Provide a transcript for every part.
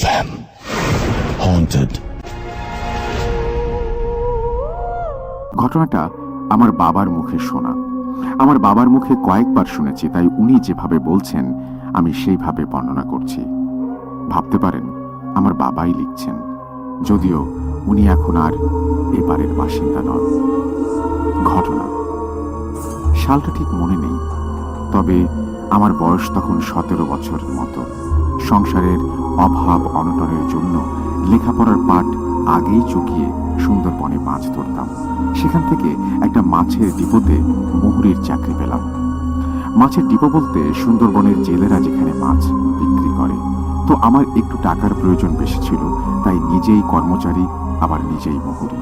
FM Haunted। ঘটনাটা আমার বাবার মুখে শোনা। আমার বাবার মুখে কয়েকবার শুনেছি, তাই উনি যেভাবে বলছেন আমি সেইভাবে বর্ণনা করছি। ভাবতে পারেন আমার বাবাই লিখছেন, যদিও উনি এখন আর এবারের বাসিন্দা নন। ঘটনা সালটা ঠিক মনে নেই, তবে আমার বয়স তখন 17 বছরের মতো। সংসারের অভাব অনটনের জন্য লেখাপড়ার পাঠ আগেই চুকিয়ে সুন্দরবনে মাছ ধরতাম। সেখান থেকে একটা মাছের ডিপোতে মুহুরির চাকরি পেলাম। মাছের ডিপো বলতে সুন্দরবনের জেলেরা যেখানে মাছ বিক্রি করে। তো আমার একটু টাকার প্রয়োজন বেশি ছিল, তাই নিজেই কর্মচারী, আবার নিজেই মুহুরি।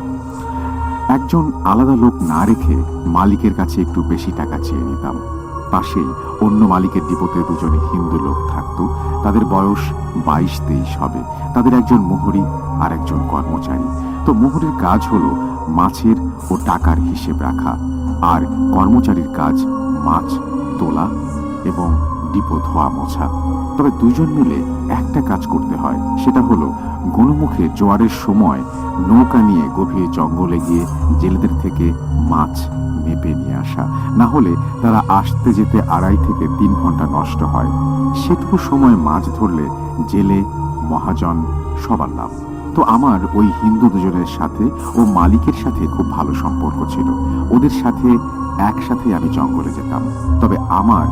একজন আলাদা লোক না রেখে মালিকের কাছে একটু বেশি টাকা চেয়ে নিতাম। পাশেই অন্য মালিকের ডিপোতে দুজনে হিন্দু লোক থাকতো। তাদের বয়স 22-23 হবে। তাদের একজন মুহুরি আর একজন কর্মচারী। তো মুহুরির কাজ হলো মাছের ও টাকার হিসেব রাখা, আর কর্মচারীর কাজ মাছ তোলা এবং ডিপো ধোয়া মোছা। তবে দুজন মিলে একটা কাজ করতে হয়, সেটা হলো গণমুখে জোয়ারের সময় নৌকা নিয়ে গভীর জঙ্গলে গিয়ে জেলেদের থেকে মাছ মেপে নিয়ে আসা। না হলে তারা আসতে যেতে 2.5 থেকে 3 ঘন্টা নষ্ট হয়। সেটুকু সময় মাছ ধরলে জেলে মহাজন সবার লাভ। তো আমার ওই হিন্দু দুজনের সাথে ও মালিকের সাথে খুব ভালো সম্পর্ক ছিল। ওদের সাথে একসাথে আমি জঙ্গলে যেতাম, তবে আমার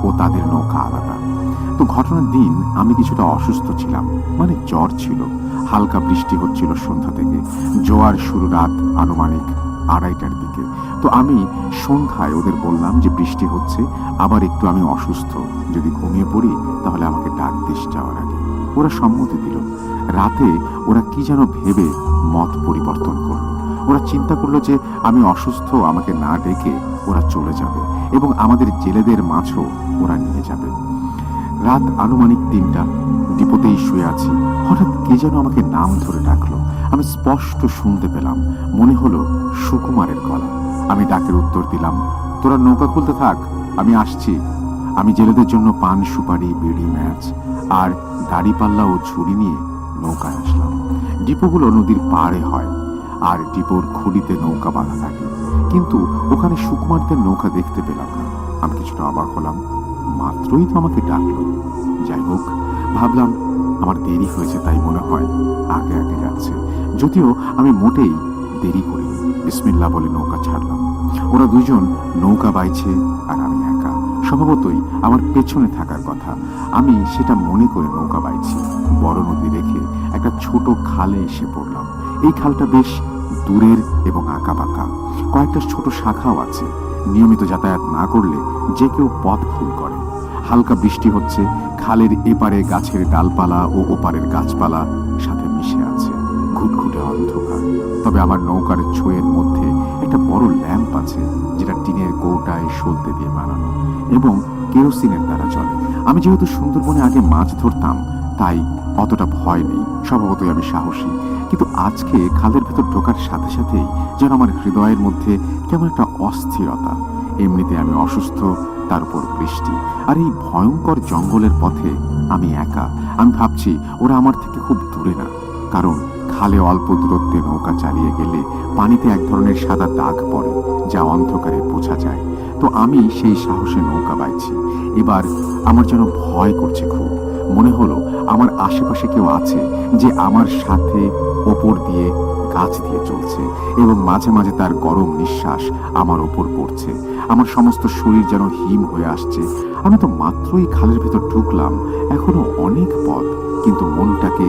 ও তাদের নৌকা আলাদা। তো ঘটনার দিন আমি কিছুটা অসুস্থ ছিলাম, মানে জ্বর ছিল। হালকা বৃষ্টি হচ্ছিল সন্ধ্যা থেকে। জোয়ার শুরু রাত আনুমানিক 2:30টার দিকে। তো আমি সন্ধ্যায় ওদের বললাম যে বৃষ্টি হচ্ছে, আবার একটু আমি অসুস্থ, যদি ঘুমিয়ে পড়ি তাহলে আমাকে ডাক দিস যাওয়ার আগে। ওরা সম্মতি দিল। রাতে ওরা কি যেন ভেবে মত পরিবর্তন করলো। ওরা চিন্তা করলো যে আমি অসুস্থ, আমাকে না ডেকে ওরা চলে যাবে এবং আমাদের জেলেদের মাছও ওরা নিয়ে যাবে। রাত আনুমানিক 3টা, ডিপোতেই শুয়ে আছি। হঠাৎ কে যেন আমাকে নাম ধরে ডাকলো। আমি স্পষ্ট শুনতে পেলাম, মনে হলো সুকুমারের গলা। আমি ডাকের উত্তর দিলাম, তোরা নৌকা খুলতে থাক, আমি আসছি। আমি জেলেদের জন্য পান সুপারি, বিড়ি, ম্যাচ আর দাড়িপাল্লা ও ঝুড়ি নিয়ে নৌকায় আসলাম। ডিপোগুলো নদীর পাড়ে হয় আর ডিপোর খুঁড়িতে নৌকা বাঁধা থাকে, কিন্তু ওখানে সুকুমারদের নৌকা দেখতে পেলাম না। আমি কিছুটা অবাক হলাম, মাত্রই তো আমাকে ডাকলো। যাই হোক, ভাবলাম আমার দেরি হয়েছে, তাই মনে হয় আগে আগে যাচ্ছে। যদিও আমি মোটেই দেরি করিনি। বিসমিল্লাহ বলে নৌকা ছাড়লাম। ওরা দুজন নৌকা বাইছে আর আমি একা। স্বভাবতই আমার পেছনে থাকার কথা, আমি সেটা মনে করে নৌকা বাইছি। বড় নদী রেখে একটা ছোট খালে এসে পড়লাম। এই খালটা বেশ দূরের এবং আঁকা বাঁকা, কয়েকটা ছোট শাখাও আছে। নিয়মিত যাতায়াত না করলে যে কেউ পথ ভুল করে। হালকা বৃষ্টি হচ্ছে। খালের এপারে গাছের ডালপালা ও ওপারের গাছপালা সাথে মিশে আছে। ঘুটঘুটে অন্ধকার। তবে আমার নৌকার ছোঁয়ের মধ্যে একটা বড় ল্যাম্প আছে, যেটা টিনের কৌটায় সলতে দিয়ে বানানো এবং কেরোসিনের দ্বারা চলে। আমি যেহেতু সুন্দরবনে আগে মাছ ধরতাম, তাই অতটা ভয় নেই। স্বভাবতই আমি সাহসী, কিন্তু আজকে খালের ভেতর ঢোকার সাথে সাথেই যেন আমার হৃদয়ের মধ্যে কেমন একটা অস্থিরতা। এমনিতে আমি অসুস্থ, তার উপর বৃষ্টি, আর এই ভয়ঙ্কর জঙ্গলের পথে আমি একা। আমি ভাবছি ওরা আমার থেকে খুব দূরে না, কারণ খালে অল্প দূরত্বে নৌকা চালিয়ে গেলে পানিতে এক ধরনের সাদা দাগ পড়ে, যা অন্ধকারে বোঝা যায়। তো আমি সেই সাহসে নৌকা বাইছি। এবার আমার যেন ভয় করছে খুব। মনে হলো আমার আশেপাশে কেউ আছে, যে আমার সাথে ওপর দিয়ে গাছ দিয়ে চলছে এবং মাঝে মাঝে তার গরম নিঃশ্বাস আমার ওপর পড়ছে। আমার সমস্ত শরীর যেন হিম হয়ে আসছে। আমি তো মাত্রই খালের ভেতর ঢুকলাম, এখনো অনেক পথ, কিন্তু মনটাকে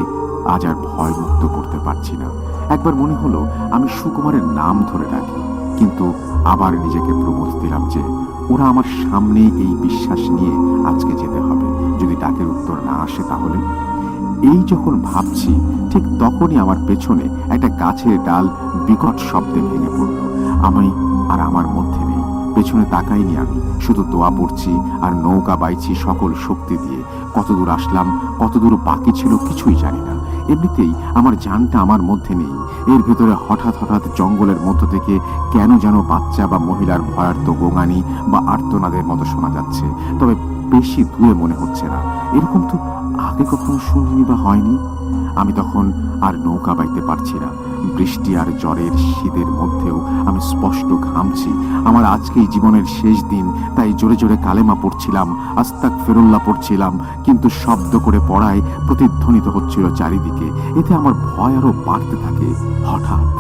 আজ আর ভয় মুক্ত করতে পারছি না। একবার মনে হলো আমি সুকুমারের নাম ধরে ডাকি, কিন্তু আবার নিজেকে প্রবোধ দিলাম যে ওরা আমার সামনে এই বিশ্বাস নিয়ে আজকে যেতে হবে। যদি ডাকের উত্তর না আসে তাহলে। এই যখন ভাবছি, ঠিক তখনই আমার পেছনে একটা গাছের ডাল বিকট শব্দে ভেঙে পড়ল। আমি আর আমার মধ্যে নেই। পেছনে তাকাইনি আমি, শুধু দোয়া পড়ছি আর নৌকা বাইছি সকল শক্তি দিয়ে। কতদূর আসলাম, কতদূর বাকি ছিল কিছুই জানি না। এমনিতেই আমার জানটা আমার মধ্যে নেই। এর ভেতরে হঠাৎ হঠাৎ জঙ্গলের মধ্য থেকে কেন যেন বাচ্চা বা মহিলার ভয়ার্ত গোঙানি বা আর্তনাদের মতো শোনা যাচ্ছে, তবে বেশি দূরে মনে হচ্ছে না। এরকম তো আগে কখনো শুনিনি বা হয়নি। আমি তখন আর নৌকা বাইতে পারছি না। বৃষ্টি আর জ্বরের শীতের মধ্যেও আমি স্পষ্ট ঘামছি। আমার আজকেই জীবনের শেষ দিন, তাই জোরে জোরে কালেমা পড়ছিলাম, আস্তাগফিরুল্লাহ পড়ছিলাম, কিন্তু শব্দ করে পড়ায় প্রতিধ্বনিত হচ্ছিল চারিদিকে। এতে আমার ভয় আরো বাড়তে থাকে। হঠাৎ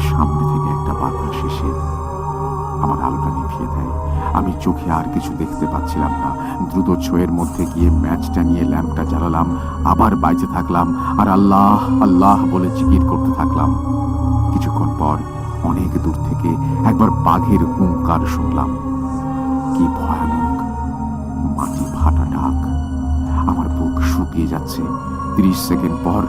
সামনে থেকে একটা বাতাস এসে আমার আলোটা নিভিয়ে দেয়। আমি চোখে আর কিছু দেখতে পাচ্ছিলাম না। দ্রুত ছোঁয়ের মধ্যে গিয়ে ম্যাচটা নিয়ে ল্যাম্পটা জ্বালালাম, আবার বাইতে থাকলাম আর আল্লাহ আল্লাহ বলে জিকির করতে থাকলাম। কিছুক্ষণ পর অনেক দূর থেকে একবার বাঘের হুঙ্কার শুনলাম। কি ভয়ানক মাটি ফাটা ডাক! আমার বুক শুকিয়ে যাচ্ছে। 30 সেকেন্ড পর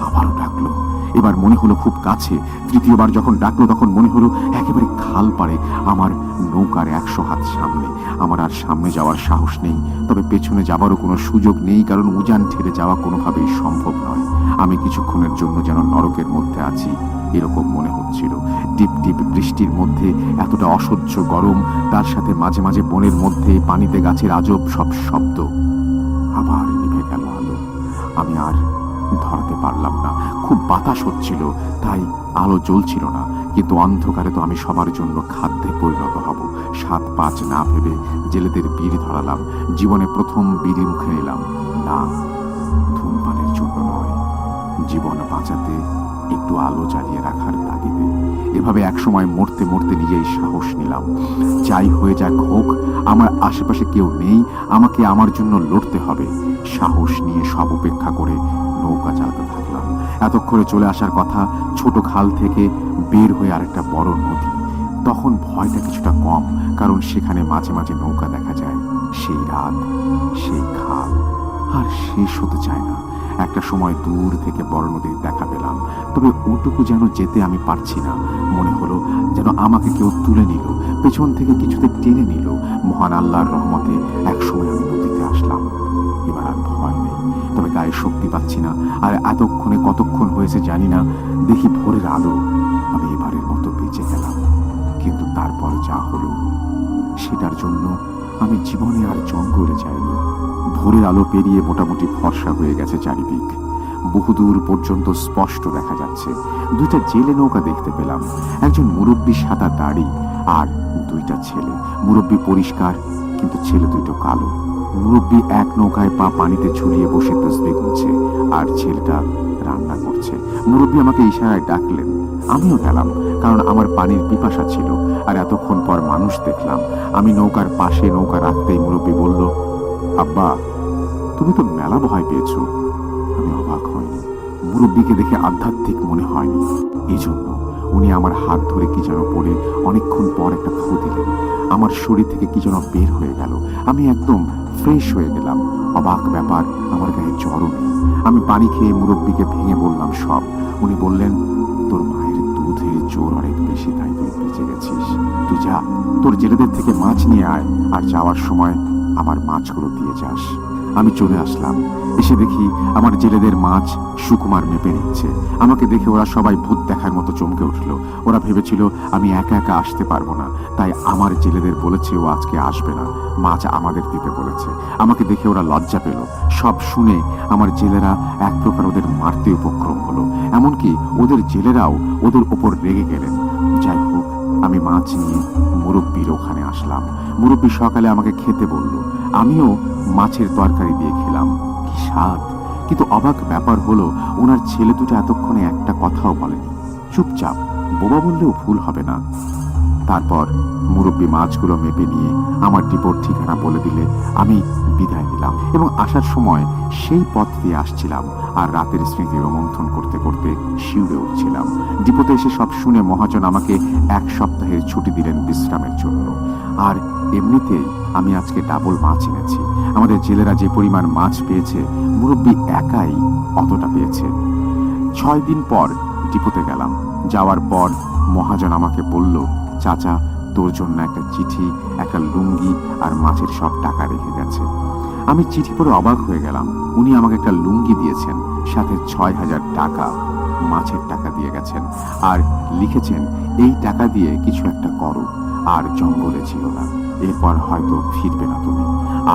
আবারও ডাকলো। এবার মনে হলো খুব কাছে। তৃতীয়বার যখন ডাকলো তখন মনে হলো একেবারে খাল পাড়ে, আমার নৌকার 100 হাত সামনে। আমার আর সামনে যাওয়ার সাহস নেই, তবে পেছনে যাবারও কোনো সুযোগ নেই, কারণ উজান ঠেলে যাওয়া কোনোভাবেই সম্ভব নয়। আমি কিছুক্ষণের জন্য যেন নরকের মধ্যে আছি এরকম মনে হচ্ছিল। টিপ টিপ বৃষ্টির মধ্যে এতটা অসহ্য গরম, তার সাথে মাঝে মাঝে বনের মধ্যে পানিতে গাছের আজব সব শব্দ। আবার নিভে গেল আলো। আমি আর ধরাতে পারলাম না। খুব বাতাস হচ্ছিল, তাই আলো জ্বলছিল না। কিন্তু অন্ধকারে তো আমি সবার জন্য খাদ্যে পরিণত হব। 7-5 না ভেবে জেলেদের বিড়ি ধরালাম। জীবনে প্রথম বিড়ি মুখে নিলাম। না, ধূমপানের জন্য নয়, জীবন বাঁচাতে একটু আলো জ্বালিয়ে রাখার তাগিদে। এভাবে একসময় মরতে মরতে নিজেই সাহস নিলাম। যাই হয়ে যাক হোক, আমার আশেপাশে কেউ নেই, আমাকে আমার জন্য লড়তে হবে। সাহস নিয়ে সব উপেক্ষা করে নৌকা চালাতে থাকলাম। এতক্ষণে চলে আসার কথা ছোট খাল থেকে বের হয়ে আরেকটা বড় নদী। তখন ভয়টা কিছুটা কম, কারণ সেখানে মাঝে মাঝে নৌকা দেখা যায়। সেই রাত, সেই খাল আর শেষ হতে চায় না। একটা সময় দূর থেকে বড় নদীর দেখা পেলাম, তবে ওটুকু যেন যেতে আমি পারছি না। মনে হলো যেন আমাকে কেউ তুলে নিল, পেছন থেকে কিছুতে টেনে নিল। মহান আল্লাহর রহমতে একসময় আমি নদীতে আসলাম। এবার আর ভয় নেই, তবে গায়ে শক্তি পাচ্ছি না। আর এতক্ষণে কতক্ষণ হয়েছে জানি না। দেখি ভোরের আলো। আমি এবারের মতো বেঁচে গেলাম। কিন্তু তারপর যা হলো সেটার জন্য আমি জীবনে আর জঙ্গলে যাইনি। ভোরের আলো পেরিয়ে মোটামুটি ফর্সা হয়ে গেছে চারিদিক। বহুদূর পর্যন্ত স্পষ্ট দেখা যাচ্ছে। 2টা জেলে নৌকা দেখতে পেলাম। একজন মুরব্বী সাদা দাড়ি আর 2টা ছেলে। মুরব্বী পরিষ্কার, কিন্তু ছেলে 2টো কালো। মুরব্বী এক নৌকায় পা পানিতে ঝুলিয়ে বসে তসবিহ গুনছে, আর ছেলেটা রান্না করছে। মুরব্বী আমাকে ইশারায় ডাকলেন। আমিও গেলাম, কারণ আমার পানির পিপাসা ছিল। আর এতক্ষণ পর মানুষ দেখলাম। আমি নৌকার পাশে নৌকা রাখতেই মুরব্বী বলল, আব্বা, তুমি তো মেলা ভয় পেয়েছো। আমি অবাক হইনি। মুরব্বীকে দেখে আধ্যাত্মিক মনে হয়নি, এই জন্য উনি আমার হাত ধরে কি যেন পড়ে অনেকক্ষণ পর একটা ফু দিলেন। আমার শরীর থেকে কি যেন বের হয়ে গেল। আমি একদম ফ্রেশ হয়ে গেলাম। অবাক ব্যাপার, আমার গায়ে জ্বরও নেই। আমি পানি খেয়ে মুরব্বীকে ভেঙে বললাম সব। উনি বললেন, তোর মায়ের দুধের জোর অনেক বেশি, তাই তুই বেঁচে গেছিস। তুই যা, তোর জেলেদের থেকে মাছ নিয়ে আয়, আর যাওয়ার সময় আমার মাছগুলো দিয়ে যাস। আমি চলে আসলাম। এসে দেখি আমার জেলেদের মাছ সুকুমার মেপে নিচ্ছে। আমাকে দেখে ওরা সবাই ভূত দেখার মতো চমকে উঠল। ওরা ভেবেছিল আমি একা একা আসতে পারবো না, তাই আমার জেলেদের বলেছে ও আজকে আসবে না, মাছ আমাদের দিতে বলেছে। আমাকে দেখে ওরা লজ্জা পেল। সব শুনে আমার জেলেরা এক প্রকার ওদের মারতে উপক্রম হলো। এমনকি ওদের জেলেরাও ওদের ওপর রেগে গেলেন। যাই হোক, আমি মাছ নিয়ে মুরব্বীর ওখানে আসলাম। মুরব্বী সকালে আমাকে খেতে বলল। আমিও মাছের তরকারি দিয়ে খেলাম। কি স্বাদ! কিন্তু অবাক ব্যাপার হলো, ওনার ছেলে 2টা এতক্ষণে একটা কথাও বলেনি। চুপচাপ, বোবা বললেও ভুল হবে না। তারপর মুরব্বী মাছগুলো মেপে নিয়ে আমার ডিপোর ঠিকানা বলে দিলে আমি বিদায় নিলাম। এবং আসার সময় সেই পথ দিয়ে আসছিলাম, আর রাতের স্মৃতি রোমন্থন করতে করতে শিউরে উঠছিলাম। ডিপোতে এসে সব শুনে মহাজন আমাকে 1 সপ্তাহের ছুটি দিলেন বিশ্রামের জন্য। আর এমনিতেই আমি আজকে ডাবল মাছ এনেছি। আমাদের জেলেরা যে পরিমাণ মাছ পেয়েছে, মুরব্বী একাই অতটা পেয়েছে। 6 দিন পর ডিপোতে গেলাম। যাওয়ার পর মহাজন আমাকে বলল, চাচা, তোর জন্য একটা চিঠি, একটা লুঙ্গি আর মাছের সব টাকা রেখে গেছে। আমি চিঠি পড়ে অবাক হয়ে গেলাম। উনি আমাকে একটা লুঙ্গি দিয়েছেন, সাথে 6000 টাকা মাছের টাকা দিয়ে গেছেন, আর লিখেছেন, এই টাকা দিয়ে কিছু একটা করো, আর জঙ্গলে ছিল না। এরপর হয়তো ফিরবে না তুমি।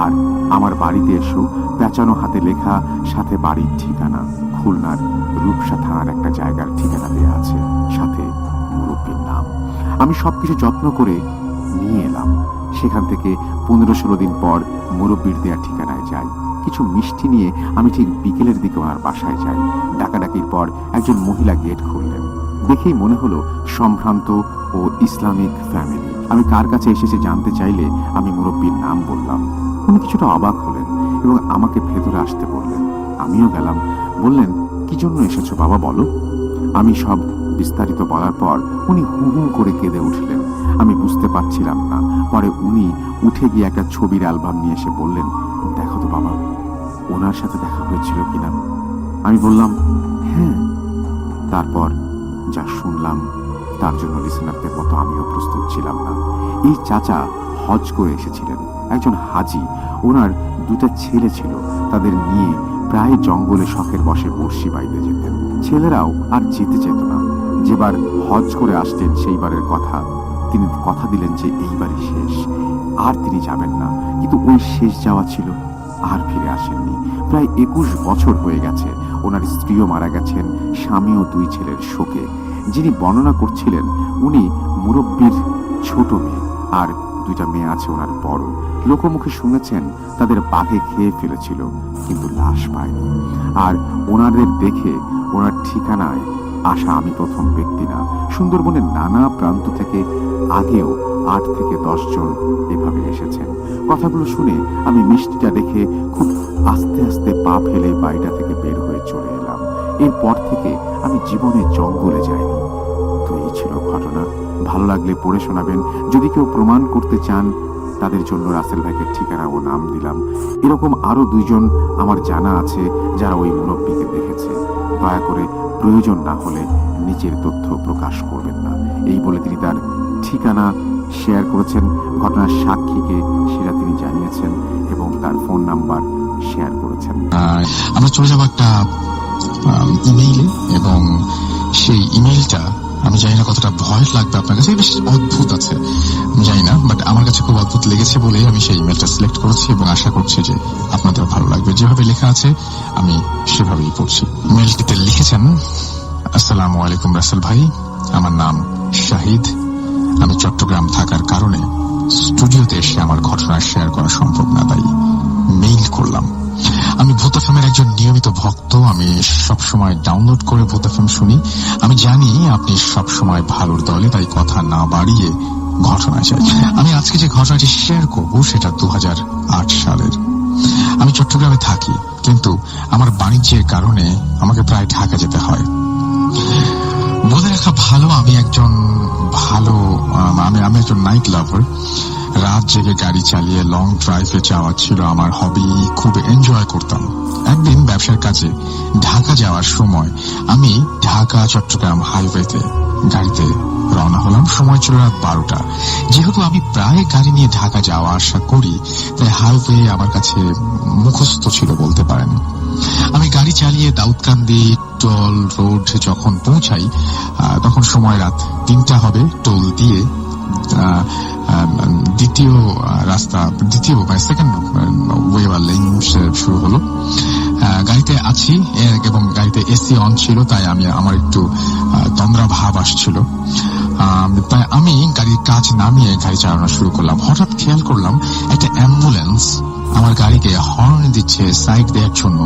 আর আমার বাড়িতে এসো, পেঁচানো হাতে লেখা, সাথে বাড়ির ঠিকানা, খুলনার রূপসা থানার একটা জায়গার ঠিকানা দেয়া আছে, সাথে মুরব্বীর নাম। আমি সবকিছু যত্ন করে নিয়ে এলাম। সেখান থেকে 15-16 দিন পর মুরব্বীর দেয়া ঠিকানায় যাই। কিছু মিষ্টি নিয়ে আমি ঠিক বিকেলের দিকে ওনার বাসায় যাই। ডাকাডাকির পর একজন মহিলা গেট খুললেন। দেখেই মনে হলো সম্ভ্রান্ত ও ইসলামিক ফ্যামিলি। আমি কার কাছে এসেছি জানতে চাইলে আমি মুরব্বীর নাম বললাম। উনি কিছুটা অবাক হলেন এবং আমাকে ভেতরে আসতে বললেন। আমিও গেলাম। বললেন, কি জন্য এসেছো বাবা, বলো। আমি সব বিস্তারিত বলার পর উনি হু হু করে কেঁদে উঠলেন। আমি বুঝতে পারছিলাম না। পরে উনি উঠে গিয়ে একটা ছবির অ্যালবাম নিয়ে এসে বললেন, দেখো তো বাবা, ওনার সাথে দেখা হয়েছিল কিনা। আমি বললাম, হ্যাঁ। তারপর যা শুনলাম তার জন্য লিসেনারদের মতো আমিও প্রস্তুত ছিলাম না। এই চাচা হজ করে এসেছিলেন, একজন হাজি। ওনার 2টা ছেলে ছিল। তাদের নিয়ে প্রায় জঙ্গলে শখের বসে বড়শি বাইতে যেতেন। ছেলেরাও আর যেতে চেত না। যেবার হজ করে আসতেন সেইবারের কথা তিনি কথা দিলেন যে এইবারই শেষ, আর তিনি যাবেন না। কিন্তু ওই শেষ যাওয়া ছিল, আর ফিরে আসেননি। প্রায় 21 বছর হয়ে গেছে। ওনার স্ত্রীও মারা গেছেন, স্বামীও 2 ছেলের শোকে। যিনি বর্ণনা করছিলেন উনি মুরব্বীর ছোট মেয়ে, আর 2টা মেয়ে আছে ওনার বড়। লোকমুখে শুনেছেন তাদের বাঘে খেয়ে ফেলেছিল, কিন্তু লাশ পায়নি। আর ওনাদের দেখে ওনার ঠিকানায় আসা আমি প্রথম ব্যক্তি না। সুন্দরবনের নানা প্রান্ত থেকে আগেও 8 থেকে 10 জন এভাবে এসেছেন। কথাগুলো শুনে আমি মিষ্টিটা রেখে খুব আস্তে আস্তে পা ফেলে বাড়িটা থেকে বের হয়ে চলে এলাম। এরপর থেকে আমি জীবনে জঙ্গলে যাইনি। তো এই ছিল ঘটনা। ভালো লাগলে পড়ে শোনাবেন। যদি কেউ প্রমাণ করতে চান তাদের জন্য রাসেল ভাইকে ঠিকানা ও নাম দিলাম। এরকম আরো 2 জন আমার জানা আছে যারা ওই মুরব্বীকে দেখেছে। দয়া করে প্রয়োজন না হলে নিচের তথ্য প্রকাশ করবেন না, এই বলে তিনি তার ঠিকানা শেয়ার করেছেন। ঘটনার সাক্ষীকে সেটা তিনি জানিয়েছেন এবং তার ফোন নাম্বার শেয়ার করেছেন। আমরা চলে যাবো একটা ইমেইলে, এবং সেই ইমেইলটা আমি জানি না কতটা ভয় লাগবে আপনার কাছে, বেশ অদ্ভুত আছে, আমি জানি না, বাট আমার কাছে খুব অদ্ভুত লেগেছে বলে আমি সেই ইমেলটা সিলেক্ট করেছি এবং আশা করছি যে আপনাদের ভালো লাগবে। যেভাবে লেখা আছে আমি সেভাবেই পড়ছি। ইমেলটিতে লিখেছেন, আসসালামু আলাইকুম রাসেল ভাই, আমার নাম শাহিদ। আমি চট্টগ্রাম থাকার কারণে স্টুডিওতে এসে আমার ঘটনা শেয়ার করা সম্ভব না, তাই মেইল করলাম। আমি ভূত এফএমের একজন নিয়মিত ভক্ত। আমি সবসময় ডাউনলোড করে ভূত এফএম শুনি। আমি জানি আপনি সবসময় ভালোর দলে, তাই কথা না বাড়িয়ে ঘটনা চাই। আমি আজকে যে ঘটনাটি শেয়ার করব সেটা 2008 সালের। আমি চট্টগ্রামে থাকি, কিন্তু আমার বাণিজ্যের কারণে আমাকে প্রায় ঢাকা যেতে হয়। বলে রাখা ভালো, আমি একজন নাইট লাভার। রাত জেগে গাড়ি চালিয়ে লং ড্রাইভে যাওয়া ছিল আমার হবি, খুব এনজয় করতাম। একদিন ব্যবসার কাজে ঢাকা যাওয়ার সময় আমি ঢাকা চট্টগ্রাম হাইওয়েতে গাড়িতে রওনা হলাম। সময় ছিল রাত 12টা। যেহেতু আমি প্রায় গাড়ি নিয়ে ঢাকা যাওয়া আসা করি, তাই হাইওয়ে আমার কাছে মুখস্থ ছিল বলতে পারেন। আমি গাড়ি চালিয়ে দাউদকান্দি টোল রোড যখন পৌঁছাই তখন সময় রাত 3টা হবে। টোল দিয়ে দ্বিতীয় সেকেন্ড ওয়ে বা লেন শুরু হলো। গাড়িতে আছি এবং গাড়িতে এসি অন ছিল, তাই আমার একটু তন্দ্রা ভাব আসছিল। তাই আমি গাড়ির কাজ নামিয়ে গাড়ি চালানো শুরু করলাম। হঠাৎ খেয়াল করলাম একটা অ্যাম্বুলেন্স আমার গাড়িকে হর্ন দিচ্ছে সাইড দেওয়ার জন্য।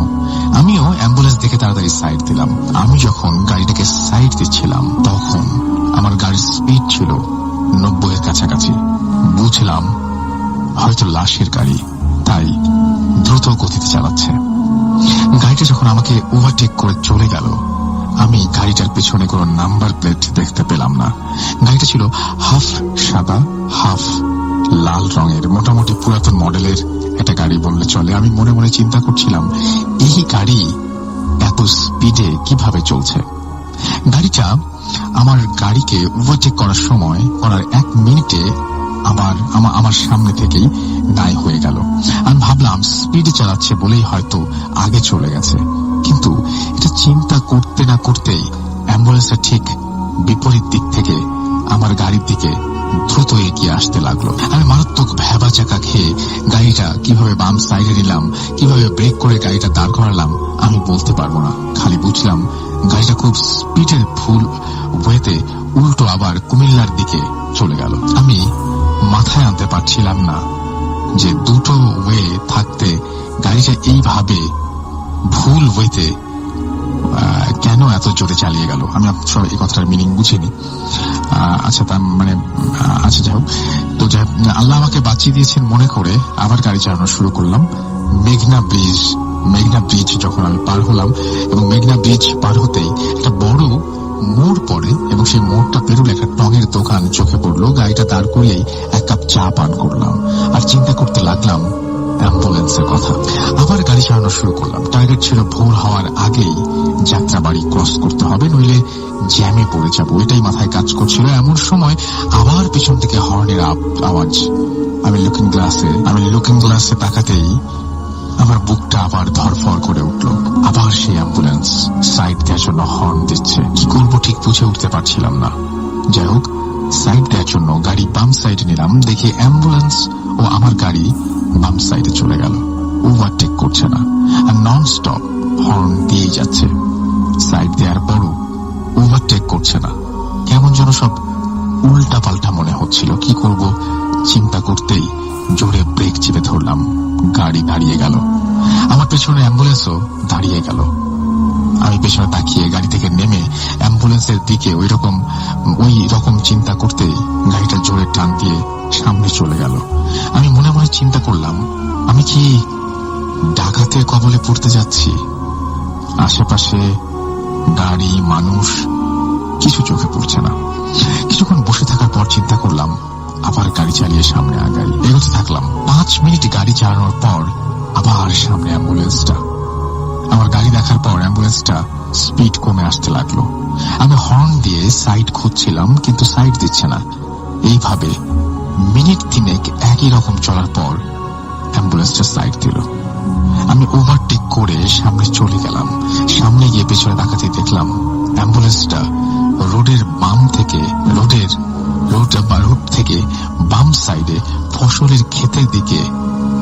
আমিও অ্যাম্বুলেন্স দেখে তাড়াতাড়ি সাইড দিলাম। আমি যখন গাড়িটাকে সাইড দিচ্ছিলাম তখন আমার গাড়ির স্পিড ছিল 90-এর কাছাকাছি। বুঝলাম হয়তো লাশের গাড়ি, তাই দ্রুত গতিতে চালাচ্ছে। গাড়িটা যখন আমাকে ওভারটেক করে চলে গেল, আমি গাড়িটার পেছনে কোনো নাম্বার প্লেট দেখতে পেলাম না। গাড়িটা ছিল হাফ সাদা হাফ লাল রঙের, মোটামুটি পুরাতন মডেলের একটা গাড়ি বললে চলে। আমি মনে মনে চিন্তা করছিলাম এই গাড়ি এত স্পিডে কিভাবে চলছে। গাড়িটা আমার গাড়িকে ওভারটেক করার সময় করার 1 মিনিটে আমার সামনে থেকেই নাই হয়ে গেল। আমি ভাবলাম স্পিডে চালাচ্ছে বলেই হয়তো আগে চলে গেছে, কিন্তু এটা চিন্তা করতে না করতেই অ্যাম্বুলেন্সের ঠিক বিপরীত দিক থেকে আমার গাড়ির দিকে দ্রুত এগিয়ে আসতে লাগলো। আমি মারাত্মক ভ্যাবা চাকা খেয়ে গাড়িটা কিভাবে বাম সাইডে নিলাম, কিভাবে ব্রেক করে গাড়িটা দাঁড় করালাম আমি বলতে পারবো না। খালি বুঝলাম গাড়িটা খুব স্পিডের ফুল ওয়েতে উল্টো আবার কুমিল্লার দিকে চলে গেল। আমি মাথায় আনতে পারছিলাম না যে দুটো ওয়ে থাকতে গাড়িটা এইভাবে ভুল ওয়েতে কেন এত জোরে চালিয়ে গেল। আমি এই কথাটার মিনিং বুঝিনি। আচ্ছা আচ্ছা যাই হোক, তো আল্লাহ আমাকে বাঁচিয়ে দিয়েছেন মনে করে আবার গাড়ি চালানো শুরু করলাম। মেঘনা ব্রিজ যখন আমি পার হলাম এবং মেঘনা ব্রিজ পার হতেই একটা বড় মোড় পড়ে এবং সেই মোড়টা পেরুলে একটা টঙের দোকান চোখে পড়লো। গাড়িটা দাঁড় করিয়েই 1 কাপ চা পান করলাম আর চিন্তা করতে লাগলাম অ্যাম্বুলেন্সের কথা। আবার গাড়ি চালানো শুরু করলাম। টার্গেট ছিল ভোর হওয়ার আগেই যাত্রাবাড়ি ক্রস করতে হবে, নইলে জ্যামে পড়ে যাবো, এটাই মাথায় কাজ করছিল। এমন সময় আবার পিছন থেকে হর্নের আওয়াজ। আমি লুকিং গ্লাসে তাকাতেই আমার বুকটা আবার ধরফর করে উঠল। আবার সেই অ্যাম্বুলেন্স সাইড দেওয়ার জন্য হর্ন দিচ্ছে। কি করবো ঠিক বুঝে উঠতে পারছিলাম না। যাই হোক, সাইড দেওয়ার জন্য গাড়ি বাম সাইডে নিলাম। দেখি অ্যাম্বুলেন্স ও আমার গাড়ি বাম সাইডে চলে গেল। ওভারটেক করছে না আর নন স্টপ হর্ন দিয়েই যাচ্ছে। সাইড দেওয়ার পরও ওভারটেক করছে না। কেমন যেন সব উল্টা পাল্টা মনে হচ্ছিল। কি করব চিন্তা করতেই জোরে ব্রেক চেপে ধরলাম। গাড়ি দাঁড়িয়ে গেল। আমার পেছনে অ্যাম্বুলেন্সও দাঁড়িয়ে গেল। আমি পেছনে তাকিয়ে গাড়ি থেকে নেমে অ্যাম্বুলেন্সের দিকে ওই রকম চিন্তা করতেই গাড়িটা জোরে টান দিয়ে সামনে চলে গেল। আমি মনে মনে চিন্তা করলাম, আমি কি ডাকাতের কবলে পড়তে যাচ্ছি? আশেপাশে গাড়ি, মানুষ কিছু চোখে পড়ছে না। কিছুক্ষণ বসে থাকার পর চিন্তা করলাম আবার গাড়ি চালিয়ে সামনে আগাই। এগোতে থাকলাম। 5 মিনিট গাড়ি চালানোর পর আবার সামনে অ্যাম্বুলেন্সটা। আমার গাড়ি দেখার পর অ্যাম্বুলেন্সটা স্পিড কমে আসতে লাগলো। আমি হর্ন দিয়ে সাইড খুঁজছিলাম কিন্তু সাইড দিচ্ছে না। এইভাবে মিনিট 3 একই রকম চলার পর অ্যাম্বুলেন্সটা সাইড দিল। আমি ওভারটেক করে সামনে চলে গেলাম। সামনে গিয়ে পেছনে তাকাতে দেখলাম অ্যাম্বুলেন্সটা রোডের বাম থেকে রোড থেকে বাম সাইডে ফসলের ক্ষেতের দিকে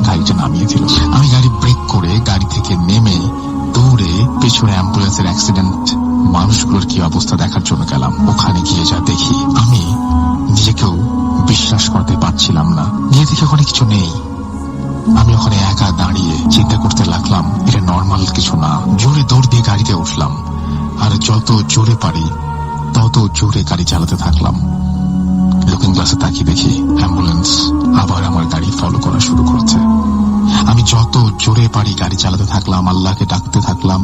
গাড়িটা নামিয়ে দিল। আমি গাড়ি ব্রেক করে গাড়ি থেকে নেমে দৌড়ে পেছনে অ্যাম্বুলেন্সের অ্যাক্সিডেন্ট মানুষগুলোর কি অবস্থা দেখার জন্য গেলাম। ওখানে গিয়ে যা দেখি আমি নিজেকেও বিশ্বাস করতে পারছিলাম না। গিয়ে দেখি ওখানে কিছু নেই। আমি ওখানে একা দাঁড়িয়ে চিন্তা করতে লাগলাম এটা নর্মাল কিছু না। জোরে দৌড় দিয়ে গাড়িতে উঠলাম আর যত জোরে পারি তত জোরে গাড়ি চালাতে থাকলাম। লুকিং গ্লাসে তাকিয়ে দেখি অ্যাম্বুলেন্স আবার আমার গাড়ি ফলো করা শুরু করেছে। আমি যত জোরে পারি গাড়ি চালাতে থাকলাম, আল্লাহকে ডাকতে থাকলাম।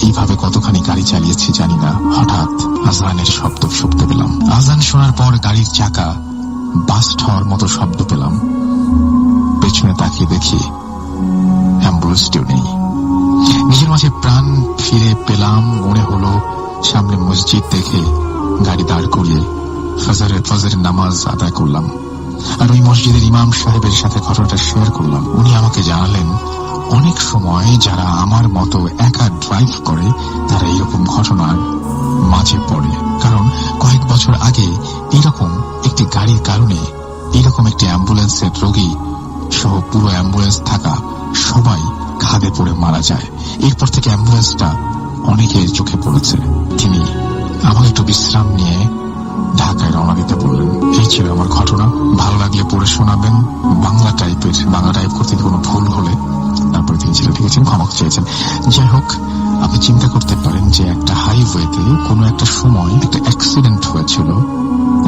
এইভাবে কতখানি গাড়ি চালিয়েছি জানি না। হঠাৎ আজানের শব্দ শুনতে পেলাম। আজান শোনার পর গাড়ির চাকা বাস্ট হওয়ার মতো শব্দ পেলাম। পেছনে তাকিয়ে দেখি অ্যাম্বুলেন্সটিও নেই। নিজের মাঝে প্রাণ ফিরে পেলাম। মনে হলো সামনে মসজিদ দেখে গাড়ি দাঁড় করিয়ে ফজরের নামাজ আদায় করলাম আর ওই মসজিদের ইমাম সাহেবের সাথে ঘটনাটা শেয়ার করলাম। উনি আমাকে জানালেন অনেক সময় যারা আমার মতো একা ড্রাইভ করে তারা এইরকম ঘটনার মাঝে পড়ে। কারণ কয়েক বছর আগে এইরকম একটি গাড়ির কারণে এইরকম একটি অ্যাম্বুলেন্সের রোগী সহ পুরো অ্যাম্বুলেন্স থাকা সবাই খাদে পড়ে মারা যায়। এরপর থেকে অ্যাম্বুলেন্সটা অনেকের চোখে পড়েছে। তিনি আমাকে একটু বিশ্রাম নিয়ে ঢাকায় রওনা দিতে বললেন। এই ছিল আমার ঘটনা। ভালো লাগলে পড়ে শোনাবেন। বাংলা টাইপ করতে কোনো ভুল হলে তারপরে তিনি ছিল লিখেছেন, ক্ষমা চেয়েছেন। যাই হোক, আপনি চিন্তা করতে পারেন যে একটা হাইওয়েতে কোনো একটা সময় একটা অ্যাক্সিডেন্ট হয়েছিল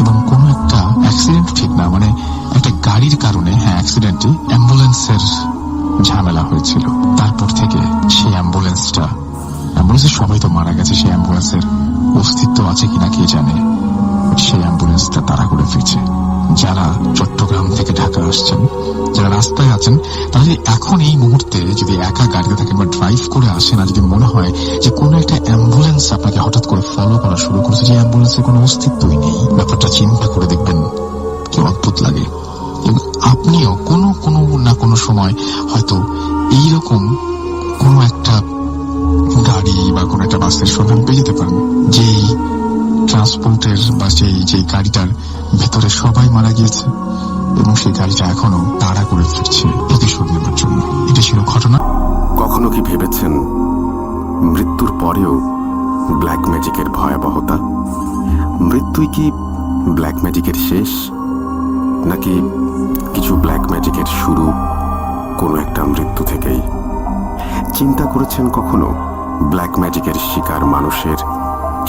এবং কোনো একটা অ্যাক্সিডেন্ট ঠিক না, মানে একটা গাড়ির কারণে অ্যাক্সিডেন্টে অ্যাম্বুলেন্সের ঝামেলা হয়েছিল। তারপর থেকে সেই অ্যাম্বুলেন্সের সবাই তো মারা গেছে। সেই অ্যাম্বুলেন্সের অস্তিত্ব আছে কিনা কে জানে। সেই অ্যাম্বুলেন্সটা তাড়া করে ফিরছে। যারা চট্টগ্রাম থেকে ঢাকা আসছেন, যারা রাস্তায় আছেন, তারা যদি এখন এই মুহূর্তে যদি একা গাড়িতে থাকেন বা ড্রাইভ করে আসেন আর যদি মনে হয় যে কোনো একটা অ্যাম্বুলেন্স আপনাকে হঠাৎ করে ফলো করা শুরু করেছে, যে অ্যাম্বুলেন্সের কোনো অস্তিত্বই নেই, ব্যাপারটা চিন্তা করে দেখবেন কি অদ্ভুত লাগে। এবং আপনিও কোনো না কোনো সময় হয়তো এইরকম কোনো একটা গাড়ি বা কোনো একটা বাসের সন্ধান পেয়ে যেতে পারেন যেই ট্রান্সপোর্টের বা যে গাড়িটার ভেতরে সবাই মারা গিয়েছে এবং সেই গাড়িটা এখনো তাড়া করে ফিরছে প্রতিশোধ নেবার জন্য। এটা ছিল ঘটনা। কখনো কি ভেবেছেন মৃত্যুর পরেও ব্ল্যাক ম্যাজিকের ভয়াবহতা? মৃত্যুই কি ব্ল্যাক ম্যাজিকের শেষ, নাকি কিছু ব্ল্যাক ম্যাজিকের শুরু কোনো একটা মৃত্যু থেকেই? চিন্তা করেছেন কখনো ব্ল্যাক ম্যাজিকের শিকার মানুষের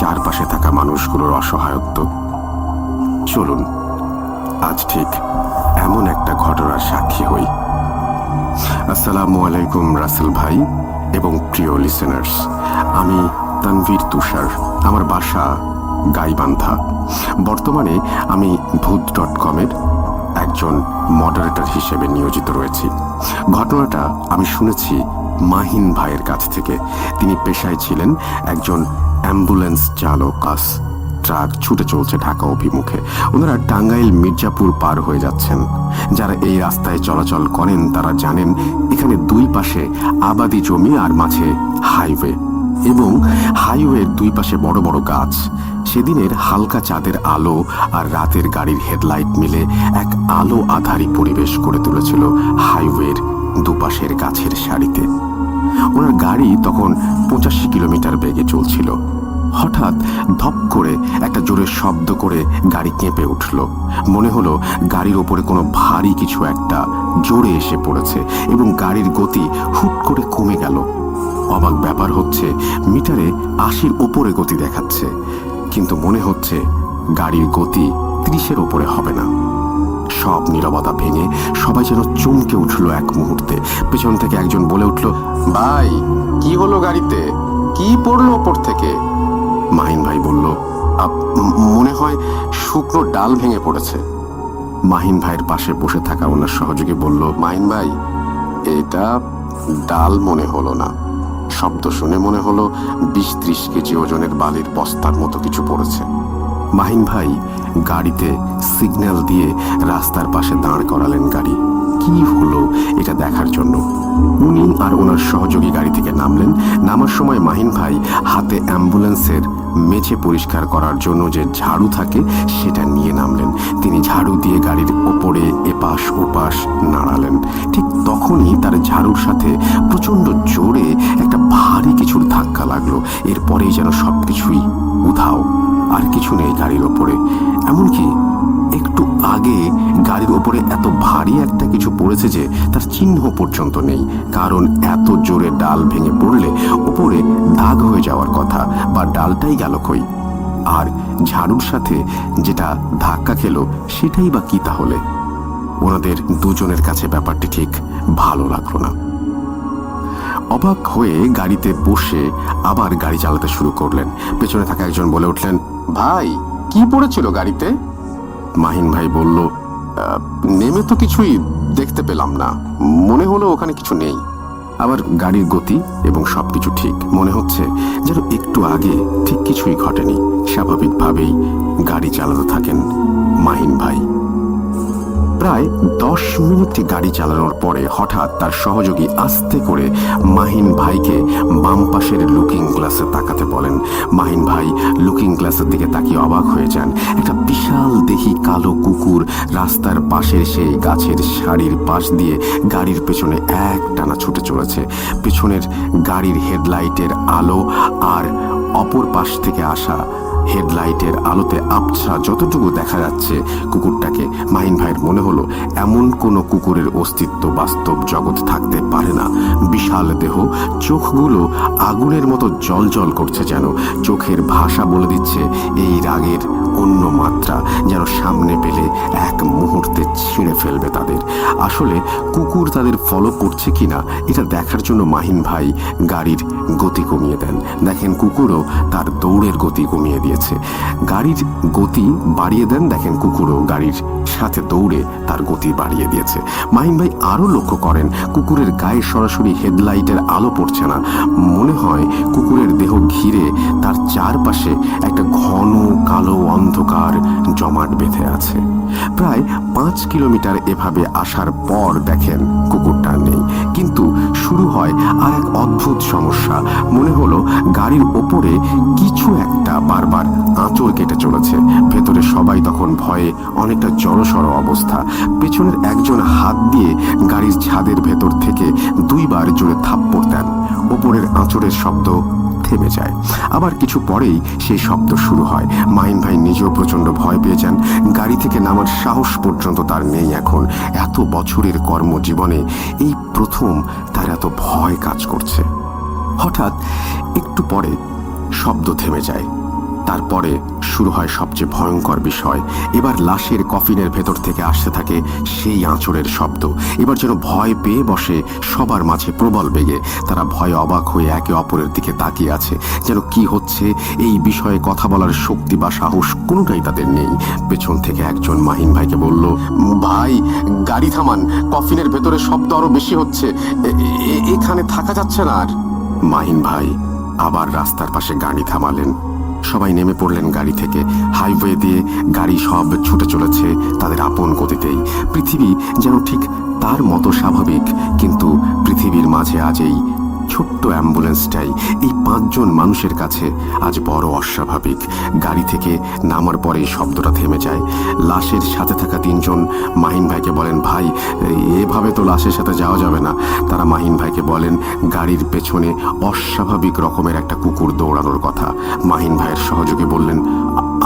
চারপাশে থাকা মানুষগুলোর অসহায়ত্ব? চলুন আজ ঠিক এমন একটা ঘটনার সাক্ষী হই। আসসালামু আলাইকুম রাসেল ভাই এবং প্রিয় লিসেনার্স, আমি তানভীর তুষার। আমার বাসা গাইবান্ধা। বর্তমানে আমি ভূত.com-এর একজন মডারেটর হিসেবে নিয়োজিত রয়েছি। ঘটনাটা আমি শুনেছি মাহিন ভাইয়ের কাছ থেকে। তিনি পেশায় ছিলেন একজন অ্যাম্বুলেন্স চালক। ট্রাক ছুটে চলছে ঢাকা অভিমুখে। ওনারা টাঙ্গাইল মির্জাপুর পার হয়ে যাচ্ছেন। যারা এই রাস্তায় চলাচল করেন তারা জানেন এখানে দুই পাশে আবাদি জমি আর মাঝে হাইওয়ে, এবং হাইওয়ের দুই পাশে বড় বড় গাছ। সেদিনের হালকা চাঁদের আলো আর রাতের গাড়ির হেডলাইট মিলে এক আলো আধারী পরিবেশ করে তুলেছিল হাইওয়ের দুপাশের গাছের সারিতে। ওনার গাড়ি তখন 85 কিলোমিটার বেগে চলছিল। হঠাৎ ধপ করে একটা জোরে শব্দ করে গাড়ি কেঁপে উঠল। মনে হলো গাড়ির ওপরে কোনো ভারী কিছু একটা জোরে এসে পড়েছে এবং গাড়ির গতি হুট করে কমে গেল। অবাক ব্যাপার হচ্ছে, মিটারে 80-র ওপরে গতি দেখাচ্ছে, কিন্তু মনে হচ্ছে গাড়ির গতি 30-এর ওপরে হবে না। সব নীরবতা ভেঙে সবাই যেন চমকে উঠল এক মুহূর্তে। পেছন থেকে একজন বলে উঠল, ভাই কি হলো গাড়িতে? কি পড়লো ওপর থেকে? মাহিন ভাই বলল, মনে হয় শুকনো ডাল ভেঙে পড়েছে। মাহিন ভাইয়ের পাশে বসে থাকা ওনার সহযোগী বলল, মাহিন ভাই এটা ডাল মনে হলো না, শব্দ শুনে মনে হলো 20-30 কেজি ওজনের বালির বস্তার মতো কিছু পড়েছে। মাহিন ভাই গাড়িতে সিগন্যাল দিয়ে রাস্তার পাশে দাঁড় করালেন গাড়ি। কি হলো এটা দেখার জন্য উনি আর ওনার সহযোগী গাড়ি থেকে নামলেন। নামার সময় মাহিন ভাই হাতে অ্যাম্বুলেন্সের মেঝে পরিষ্কার করার জন্য যে ঝাড়ু থাকে সেটা নিয়ে নামলেন। তিনি ঝাড়ু দিয়ে গাড়ির ওপরে এপাশ ওপাশ নাড়ালেন। ঠিক তখনই তার ঝাড়ুর সাথে প্রচন্ড জোরে একটা ভারী কিছুর ধাক্কা লাগলো। এরপরেই যেন সবকিছুই উধাও, আর কিছু নেই গাড়ির ওপরে। এমনকি একটু আগে গাড়ির ওপরে এত ভারী একটা কিছু পড়েছে যে তার চিহ্ন পর্যন্ত নেই। কারণ এত জোরে ডাল ভেঙে পড়লে ওপরে দাগ হয়ে যাওয়ার কথা, বা ডালটাই গেল কই? আর ঝাড়ুর সাথে যেটা ধাক্কা খেলো সেটাই বা কি তাহলে? ওনাদের দুজনের কাছে ব্যাপারটি ঠিক ভালো লাগলো না। অবাক হয়ে গাড়িতে বসে আবার গাড়ি চালাতে শুরু করলেন। পেছনে থাকা একজন বলে উঠলেন, ভাই কি পড়েছিল গাড়িতে? মাহিন ভাই বলল, নেমে তো কিছুই দেখতে পেলাম না, মনে হলো ওখানে কিছু নেই। আবার গাড়ির গতি এবং সবকিছু ঠিক, মনে হচ্ছে যেন একটু আগে ঠিক কিছুই ঘটেনি। স্বাভাবিকভাবেই গাড়ি চালাতে থাকেন মাহিন ভাই। প্রায় 10 মিনিট গাড়ি চালানোর পরে হঠাৎ তার সহযোগী আস্তে করে মাহিন ভাইকে বাম পাশের লুকিং গ্লাসে তাকাতে বলেন। মাহিন ভাই লুকিং গ্লাসের দিকে তাকিয়ে অবাক হয়ে যান। একটা বিশাল দেহি কালো কুকুর রাস্তার পাশের সেই গাছের সারির পাশ দিয়ে গাড়ির পেছনে এক টানা ছুটে চলেছে। পেছনের গাড়ির হেডলাইটের আলো আর অপর পাশ থেকে আসা হেডলাইটের আলোতে আবছা যতটুকু দেখা যাচ্ছে কুকুরটাকে, মাহিন ভাইয়ের মনে হলো এমন কোনো কুকুরের অস্তিত্ব বাস্তব জগৎ থাকতে পারে না। বিশাল দেহ, চোখগুলো আগুনের মতো জ্বলজ্বল করছে, যেন চোখের ভাষা বলে দিচ্ছে এই রাগের অন্য মাত্রা, যেন সামনে পেলে এক মুহূর্তে ছিঁড়ে ফেলবে তাদের। আসলে কুকুর তাদের ফলো করছে কিনা এটা দেখার জন্য মাহিন ভাই গাড়ির গতি কমিয়ে দেন। দেখেন কুকুরও তার দৌড়ের গতি কমিয়ে দিয়েছে। গাড়ির গতি বাড়িয়ে দেন, দেখেন কুকুরও গাড়ির সাথে দৌড়ে তার গতি বাড়িয়ে দিয়েছে। মাহিন ভাই আরো লক্ষ্য করেন কুকুরের গায়ে সরাসরি হেডলাইটের আলো পড়ছে না। মনে হয় কুকুরের দেহ ঘিরে তার চারপাশে একটা ঘন কালো অন্ধকার জমাট বেঁধে আছে। প্রায় 5 কিলোমিটার এভাবে আসার পর দেখেন কুকুরটা নেই, কিন্তু শুরু হয় আর এক অদ্ভুত সমস্যা। মনে হলো গাড়ির ওপরে কিছু একটা বারবার আঁচড় কেটে চলেছে। ভেতরে সবাই তখন ভয়ে অনেকটা জড়সড় অবস্থা। পেছনের একজন হাত দিয়ে গাড়ির ছাদের ভেতর থেকে 2 বার জোরে থাপ্পড় দেন। ওপরের আঁচড়ের শব্দ থেমে যায়। আবার কিছু পরেই সেই শব্দ শুরু হয়। মাহিন ভাই নিজেও প্রচন্ড ভয় পেয়ে যান। গাড়ি থেকে নামার সাহস পর্যন্ত তার নেই এখন। এত বছরের কর্মজীবনে এই প্রথম তার এত ভয় কাজ করছে। হঠাৎ একটু পরে শব্দ থেমে যায়। তারপরে শুরু হয় সবচেয়ে ভয়ঙ্কর বিষয়। এবার লাশের কফিনের ভেতর থেকে আসতে থাকে সেই আঁচড়ের শব্দ। এবার যেন ভয় পেয়ে বসে সবার মাঝে প্রবল বেগে। তারা ভয়ে অবাক হয়ে একে অপরের দিকে তাকিয়ে আছে, যেন কি হচ্ছে এই বিষয়ে কথা বলার শক্তি বা সাহস কোনোটাই তাদের নেই। পেছন থেকে একজন মাহিন ভাইকে বলল, ভাই গাড়ি থামান, কফিনের ভেতরে শব্দ আরো বেশি হচ্ছে, এখানে থাকা যাচ্ছে না আর। মাহিন ভাই আবার রাস্তার পাশে গাড়ি থামালেন। সবাই নেমে পড়লেন গাড়ি থেকে। হাইওয়ে দিয়ে গাড়ি সব ছুটে চলেছে তাদের আপন গতিতেই। পৃথিবী যেন ঠিক তার মতো স্বাভাবিক, কিন্তু পৃথিবীর মাঝে আজ এই ছোট্ট অ্যাম্বুলেন্সটাই এই 5 জন মানুষের কাছে আজ বড় অস্বাভাবিক। গাড়ি থেকে নামার পরে শব্দটা থেমে যায়। লাশের সাথে থাকা 3 জন মাহিন ভাইকে বলেন, ভাই এভাবে তো লাশের সাথে যাওয়া যাবে না। তারা মাহিন ভাইকে বলেন গাড়ির পেছনে অস্বাভাবিক রকমের একটা কুকুর দৌড়ানোর কথা। মাহিন ভাইয়ের সহযোগী বললেন,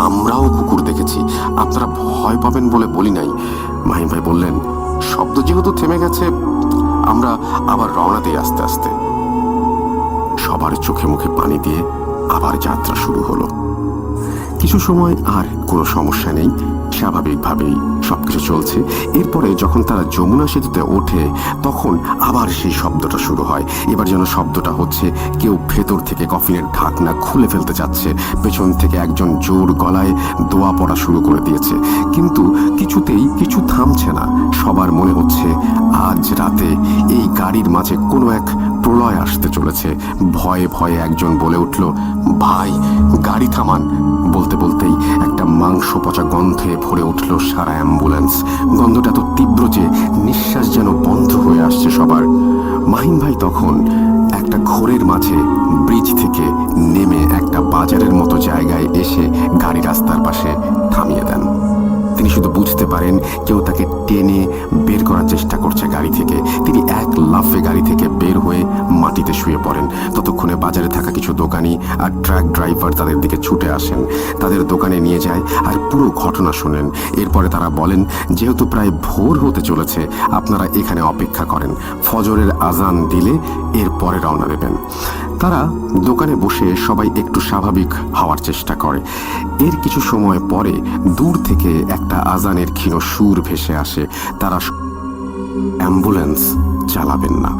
আমরাও কুকুর দেখেছি, আপনারা ভয় পাবেন বলে বলি নাই। মাহিন ভাই বললেন, শব্দ যেহেতু থেমে গেছে আমরা আবার রওনা দিই আস্তে আস্তে। সবার চোখে মুখে পানি দিয়ে আবার যাত্রা শুরু হলো। কিছু সময় আর কোনো সমস্যা নেই, স্বাভাবিকভাবেই সবকিছু চলছে। এরপরে যখন তারা যমুনা সেতুতে ওঠে তখন আবার সেই শব্দটা শুরু হয়। এবার যেন শব্দটা হচ্ছে কেউ ভেতর থেকে কফিনের ঢাকনা খুলে ফেলতে চাচ্ছে। পেছন থেকে একজন জোর গলায় দোয়া পড়া শুরু করে দিয়েছে, কিন্তু কিছুতেই কিছু থামছে না। সবার মনে হচ্ছে আজ রাতে এই গাড়ির মাঝে কোনো এক প্রলয় আসতে চলেছে। ভয়ে ভয়ে একজন বলে উঠল, ভাই গাড়ি থামান। বলতে বলতেই একটা মাংস পচা গন্ধে ভরে উঠল সারা অ্যাম্বুলেন্স। গন্ধটা এত তীব্র যে নিঃশ্বাস যেন বন্ধ হয়ে আসছে সবার। মাহিন ভাই তখন একটা ঘোরের মাঝে ব্রিজ থেকে নেমে একটা বাজারের মতো জায়গায় এসে গাড়ি রাস্তার পাশে থামিয়ে দেন। তিনি শুধু বুঝতে পারেন কেউ তাকে টেনে বের করার চেষ্টা করছে গাড়ি থেকে। তিনি এক লাফে গাড়ি থেকে বের হয়ে মাটিতে শুয়ে পড়েন। ততক্ষণে বাজারে থাকা কিছু দোকানি আর ট্রাক ড্রাইভার তাদের দিকে ছুটে আসেন, তাদের দোকানে নিয়ে যায় আর পুরো ঘটনা শোনেন। এরপরে তারা বলেন, যেহেতু প্রায় ভোর হতে চলেছে আপনারা এখানে অপেক্ষা করেন, ফজরের আজান দিলে এরপরে রওনা দেবেন। তারা দোকানে বসে সবাই একটু স্বাভাবিক হওয়ার চেষ্টা করে। এর কিছু সময় পরে দূর থেকে একটা আজানের ক্ষীণ সুর ভেসে আসে। তারা অ্যাম্বুলেন্স চালাবেন না।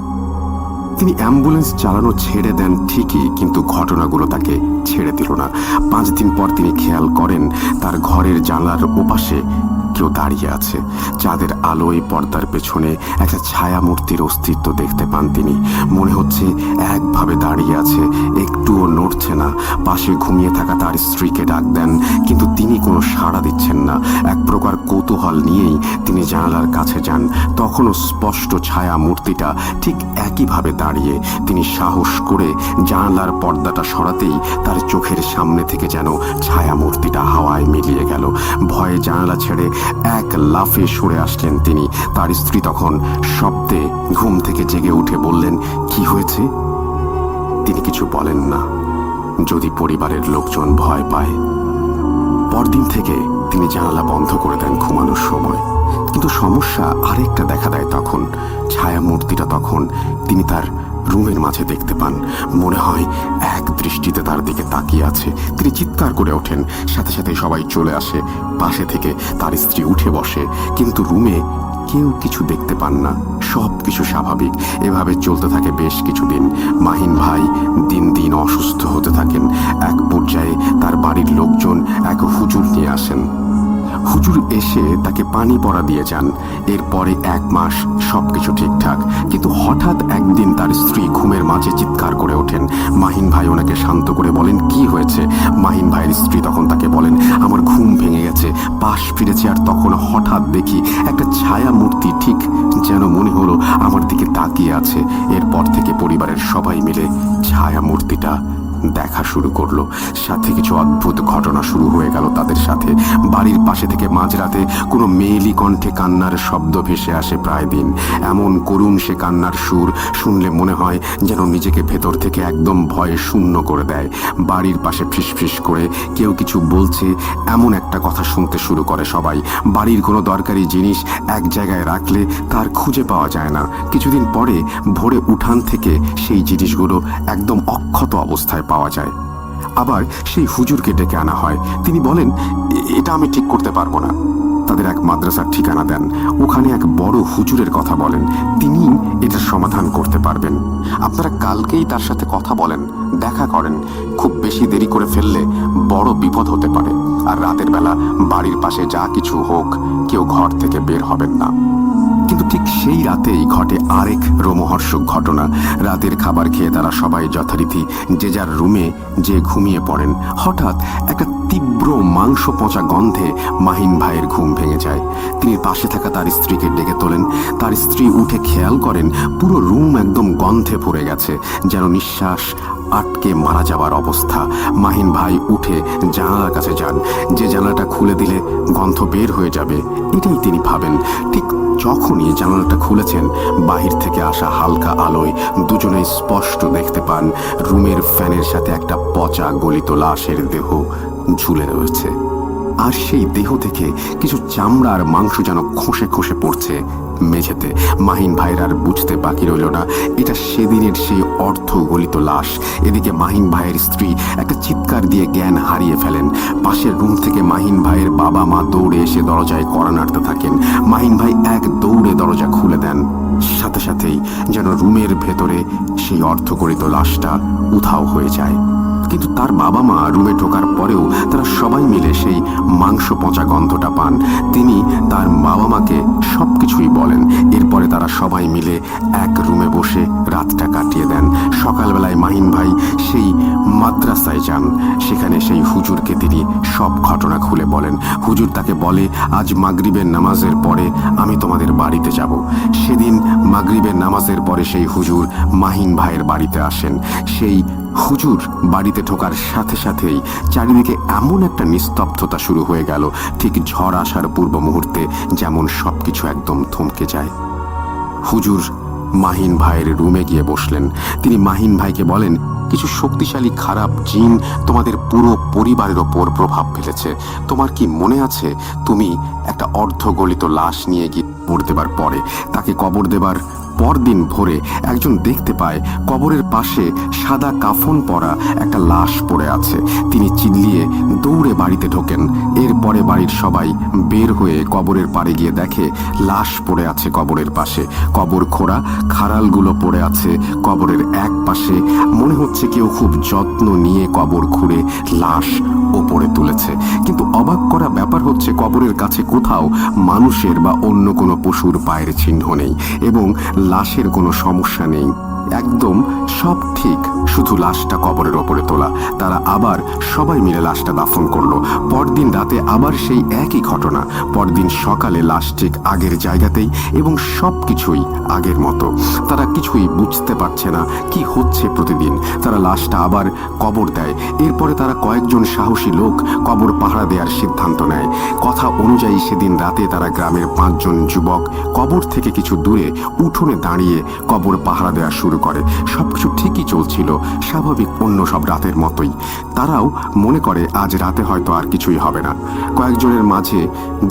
তিনি অ্যাম্বুলেন্স চালানো ছেড়ে দেন ঠিকই, কিন্তু ঘটনাগুলো তাকে ছেড়ে দিল না। 5 দিন পর তিনি খেয়াল করেন তার ঘরের জানলার ওপাশে কেউ দাঁড়িয়ে আছে। চাঁদের আলোয় পর্দার পেছনে একটা ছায়া মূর্তির অস্তিত্ব দেখতে পান তিনি। মনে হচ্ছে একভাবে দাঁড়িয়ে আছে, একটুও নড়ছে না। পাশে ঘুমিয়ে থাকা তার স্ত্রীকে ডাক দেন, কিন্তু তিনি কোনো সাড়া দিচ্ছেন না। এক প্রকার কৌতূহল নিয়েই তিনি জানালার কাছে যান। তখনও স্পষ্ট ছায়া মূর্তিটা ঠিক একইভাবে দাঁড়িয়ে। তিনি সাহস করে জানালার পর্দাটা সরাতেই তার চোখের সামনে থেকে যেন ছায়া মূর্তিটা হাওয়ায় মিলিয়ে গেল। ভয়ে জানালা ছেড়ে এক লাফে সরে আসলেন তিনি। তার স্ত্রী তখন শব্দে ঘুম থেকে জেগে উঠে বললেন, কি হয়েছে? তিনি কিছু বলেন না, যদি পরিবারের লোকজন ভয় পায়। পরদিন থেকে তিনি জানালা বন্ধ করে দেন ঘুমানোর সময়। কিন্তু সমস্যা আরেকটা দেখা দেয় তখন। ছায়া মূর্তিটা তখন তিনি তার রুমের মাঝে দেখতে পান। মনে হয় এক দৃষ্টিতে তার দিকে তাকিয়ে আছে। তিনি চিৎকার করে ওঠেন, সাথে সাথে সবাই চলে আসে। পাশে থেকে তার স্ত্রী উঠে বসে, কিন্তু রুমে কেউ কিছু দেখতে পান না। সব কিছু স্বাভাবিক। এভাবে চলতে থাকে বেশ কিছুদিন। মাহিন ভাই দিন দিন অসুস্থ হতে থাকেন। এক পর্যায়ে তার বাড়ির লোকজন এক হুজুর নিয়ে আসেন। হুজুর এসে তাকে পানি পড়া দিয়ে যান। এরপরে 1 মাস সবকিছু ঠিকঠাক, কিন্তু হঠাৎ একদিন তার স্ত্রী ঘুমের মাঝে চিৎকার করে ওঠেন। মাহিন ভাই ওনাকে শান্ত করে বলেন, কি হয়েছে? মাহিন ভাইয়ের স্ত্রী তখন তাকে বলেন, আমার ঘুম ভেঙে গেছে, পাশ ফিরেছে, আর তখন হঠাৎ দেখি একটা ছায়া মূর্তি ঠিক যেন মনে হলো আমার দিকে তাকিয়ে আছে। এরপর থেকে পরিবারের সবাই মিলে ছায়া মূর্তিটা দেখা শুরু করলো। সাথে কিছু অদ্ভুত ঘটনা শুরু হয়ে গেল তাদের সাথে। বাড়ির পাশে থেকে মাঝরাতে কোনো মেয়েলি কণ্ঠে কান্নার শব্দ ভেসে আসে প্রায় দিন। এমন করুণ সে কান্নার সুর, শুনলে মনে হয় যেন নিজেকে ভেতর থেকে একদম ভয়ে শূন্য করে দেয়। বাড়ির পাশে ফিসফিস করে কেউ কিছু বলছে এমন একটা কথা শুনতে শুরু করে সবাই। বাড়ির কোনো দরকারি জিনিস এক জায়গায় রাখলে তার খুঁজে পাওয়া যায় না। কিছুদিন পরে ভোরে উঠান থেকে সেই জিনিসগুলো একদম অক্ষত অবস্থায় পাওয়া যায়। আবার সেই হুজুরকে ডেকে আনা হয়। তিনি বলেন, এটা আমি ঠিক করতে পারবো না। তাদের এক মাদ্রাসার ঠিকানা দেন। ওখানে এক বড় হুজুরের কথা বলেন, তিনি এটার সমাধান করতে পারবেন। আপনারা কালকেই তার সাথে কথা বলেন, দেখা করেন। খুব বেশি দেরি করে ফেললে বড় বিপদ হতে পারে। আর রাতের বেলা বাড়ির পাশে যা কিছু হোক, কেউ ঘর থেকে বের হবেন না। কিন্তু ঠিক সেই রাতেই ঘটে আরেক রোমহর্ষক ঘটনা। রাতের খাবার খেয়ে তারা সবাই যথারীতি যে যার রুমে যে ঘুমিয়ে পড়েন। হঠাৎ একটা তীব্র মাংস পচা গন্ধে মাহিন ভাইয়ের ঘুম ভেঙে যায়। তিনি পাশে থাকা তার স্ত্রীকে ডেকে তোলেন। তার স্ত্রী উঠে খেয়াল করেন পুরো রুম একদম গন্ধে ভরে গেছে, যেন নিঃশ্বাস আটকে মারা যাওয়ার অবস্থা। মাহিন ভাই উঠে জানালার কাছে যান, যে জানালাটা খুলে দিলে গন্ধ বের হয়ে যাবে, এটাই তিনি ভাবেন। ঠিক যখনই জানালাটা খুলেছেন, বাহির থেকে আসা হালকা আলোয় দুজনেই স্পষ্ট দেখতে পান রুমের ফ্যানের সাথে একটা পচা গলিত লাশের দেহ ঝুলে রয়েছে। আর সেই দেহ থেকে কিছু চামড়া আর মাংস যেন খসে খসে পড়ছে মেঝেতে। মাহিন ভাইয়ের আর বুঝতে বাকি রইল না এটা সেদিনের সেই অর্ধ গলিত লাশ। এদিকে মাহিন ভাইয়ের স্ত্রী একটা চিৎকার দিয়ে জ্ঞান হারিয়ে ফেলেন। পাশের রুম থেকে মাহিন ভাইয়ের বাবা মা দৌড়ে এসে দরজায় কড়া নাড়তে থাকেন। মাহিন ভাই এক দৌড়ে দরজা খুলে দেন। সাথে সাথেই যেন রুমের ভেতরে সেই অর্ধগলিত লাশটা উধাও হয়ে যায়। কিন্তু তার বাবা মা রুমে ঢোকার পরেও তারা সবাই মিলে সেই মাংস পচা গন্ধটা পান। তিনি তার বাবা মাকে সবকিছুই বলেন। এরপরে তারা সবাই মিলে এক রুমে বসে রাতটা কাটিয়ে দেন। সকালবেলায় মাহিন ভাই সেই মাদ্রাসায় যান। সেখানে সেই হুজুরকে তিনি সব ঘটনা খুলে বলেন। হুজুর তাকে বলে, আজ মাগরিবের নামাজের পরে আমি তোমাদের বাড়িতে যাব। সেদিন মাগরিবের নামাজের পরে সেই হুজুর মাহিন ভাইয়ের বাড়িতে আসেন। সেই হুজুর বাড়িতে ঢোকার সাথে সাথেই চারিদিকে এমন একটা নিস্তব্ধতা শুরু হয়ে গেল, ঠিক ঝড় আসার পূর্ব মুহূর্তে যেমন সবকিছু একদম থমকে যায়। হুজুর মাহিন ভাইয়ের রুমে গিয়ে বসলেন। তিনি মাহিন ভাইকে বলেন, কিছু শক্তিশালী খারাপ জিন তোমাদের পুরো পরিবারের ওপর প্রভাব ফেলেছে। তোমার কি মনে আছে, তুমি একটা অর্ধগলিত লাশ নিয়ে গিয়ে কবর দেবার পরে, তাকে কবর দেবার পরদিন ভোরে একজন দেখতে পায় কবরের পাশে সাদা কাফন পরা একটা লাশ পড়ে আছে। তিনি চিল্লিয়ে দৌড়ে বাড়িতে ঢোকেন। এরপরে বাড়ির সবাই বের হয়ে কবরের পাড়ে গিয়ে দেখে লাশ পড়ে আছে কবরের পাশে। কবর খোঁড়া, খাড়ালগুলো পড়ে আছে কবরের এক পাশে। মনে হচ্ছে কেউ খুব যত্ন নিয়ে কবর খুঁড়ে লাশ ওপরে তুলেছে। কিন্তু অবাক করা ব্যাপার হচ্ছে, কবরের কাছে কোথাও মানুষের বা অন্য কোনো পশুর পায়ের চিহ্ন নেই এবং লাশের কোনো সমস্যা নেই। একদম সব ঠিক, শুধু লাশটা কবরের ওপরে তোলা। তারা আবার সবাই মিলে লাশটা দাফন করলো। পরদিন রাতে আবার সেই একই ঘটনা। পরদিন সকালে লাশ ঠিক আগের জায়গাতেই এবং সবকিছুই আগের মতো। তারা কিছুই বুঝতে পারছে না কি হচ্ছে প্রতিদিন। তারা লাশটা আবার কবর দেয়। এরপরে তারা কয়েকজন সাহসী লোক কবর পাহারা দেওয়ার সিদ্ধান্ত নেয়। কথা অনুযায়ী সেদিন রাতে তারা গ্রামের 5 জন যুবক কবর থেকে কিছু দূরে উঠোনে দাঁড়িয়ে কবর পাহারা দেওয়া শুরু করে। সবকিছু ঠিকই চলছিল, স্বাভাবিক অন্য সব রাতের মতোই। তারাও মনে করে আজ রাতে হয়তো আর কিছুই হবে না। কয়েকজনের মাঝে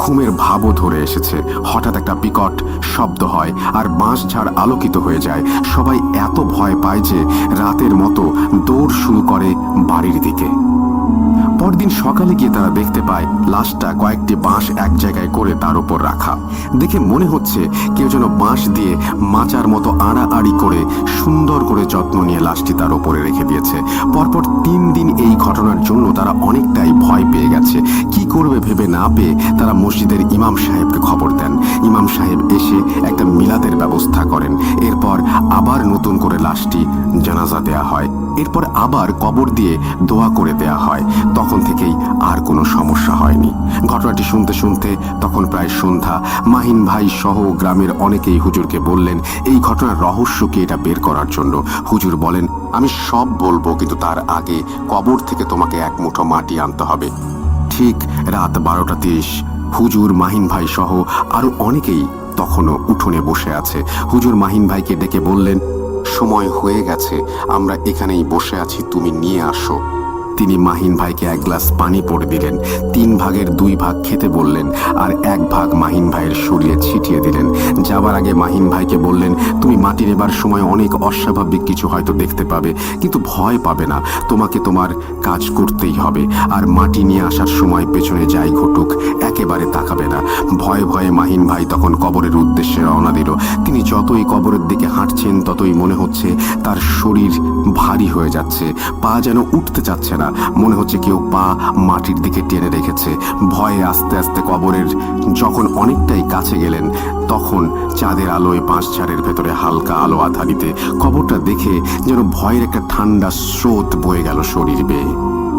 ঘুমের ভাবও ধরে এসেছে। হঠাৎ একটা বিকট শব্দ হয় আর বাঁশঝাড় আলোকিত হয়ে যায়। সবাই এত ভয় পায় যে রাতের মতো দৌড় শুরু করে বাড়ির দিকে। পরদিন সকালে গিয়ে তারা দেখতে পায় লাশটা কয়েকটি বাঁশ এক জায়গায় করে তার উপর রাখা। দেখে মনে হচ্ছে কেউ যেন বাঁশ দিয়ে মাচার মতো আড়াআড়ি করে সুন্দর করে যত্ন নিয়ে লাশটি তার উপরে রেখে দিয়েছে। পরপর 3 দিন এই ঘটনার জন্য তারা অনেকটাই ভয় পেয়ে গেছে। কি করবে ভেবে না পেয়ে তারা মসজিদের ইমাম সাহেবকে খবর দেন। ইমাম সাহেব এসে একটা মিলাদের ব্যবস্থা করেন। এরপর আবার নতুন করে লাশটি জানাজা দেয়া হয়। এরপর আবার কবর দিয়ে দোয়া করে দেয়া হয়। তখন তখন থেকেই আর কোনো সমস্যা হয়নি। ঘটনাটি শুনতে শুনতে তখন প্রায় সন্ধ্যা। মাহিন ভাই সহ গ্রামের অনেকেই হুজুরকে বললেন এই ঘটনার রহস্য কি এটা বের করার জন্য। হুজুর বলেন, আমি সব বলবো, কিন্তু তার আগে কবর থেকে তোমাকে এক মুঠো মাটি আনতে হবে। ঠিক রাত 12:30 হুজুর, মাহিন ভাই সহ আরো অনেকেই তখনও উঠোনে বসে আছে। হুজুর মাহিন ভাইকে ডেকে বললেন, সময় হয়ে গেছে, আমরা এখানেই বসে আছি, তুমি নিয়ে আসো। তিনি মাহিন ভাইকে এক গ্লাস পানি পড়ে দিলেন, 3 ভাগের 2 ভাগ খেতে বললেন, আর 1 ভাগ মাহিন ভাইয়ের শরীরে ছিটিয়ে দিলেন। যাবার আগে মাহিন ভাইকে বললেন, তুমি মাটি নেবার সময় অনেক অস্বাভাবিক কিছু হয়তো দেখতে পাবে, কিন্তু ভয় পাবে না, তোমাকে তোমার কাজ করতেই হবে। আর মাটি নিয়ে আসার সময় পেছনে যাই ঘটুক একেবারে তাকাবে না। ভয়ে ভয়ে মাহিন ভাই তখন কবরের উদ্দেশ্যে রওনা দিল। তিনি যতই কবরের দিকে হাঁটছেন ততই মনে হচ্ছে তার শরীর ভারী হয়ে যাচ্ছে, পা যেন উঠতে চাচ্ছে না, মনে হচ্ছে কেউ পা মাটির দিকে টেনে রেখেছে। ভয়ে আস্তে আস্তে কবরের যখন অনেকটাই কাছে গেলেন, তখন চাঁদের আলোয় বাঁশঝাড়ের ভেতরে হালকা আলো আধারিতে কবরটা দেখে যেন ভয়ের একটা ঠান্ডা স্রোত বয়ে গেল শরীর বেয়ে।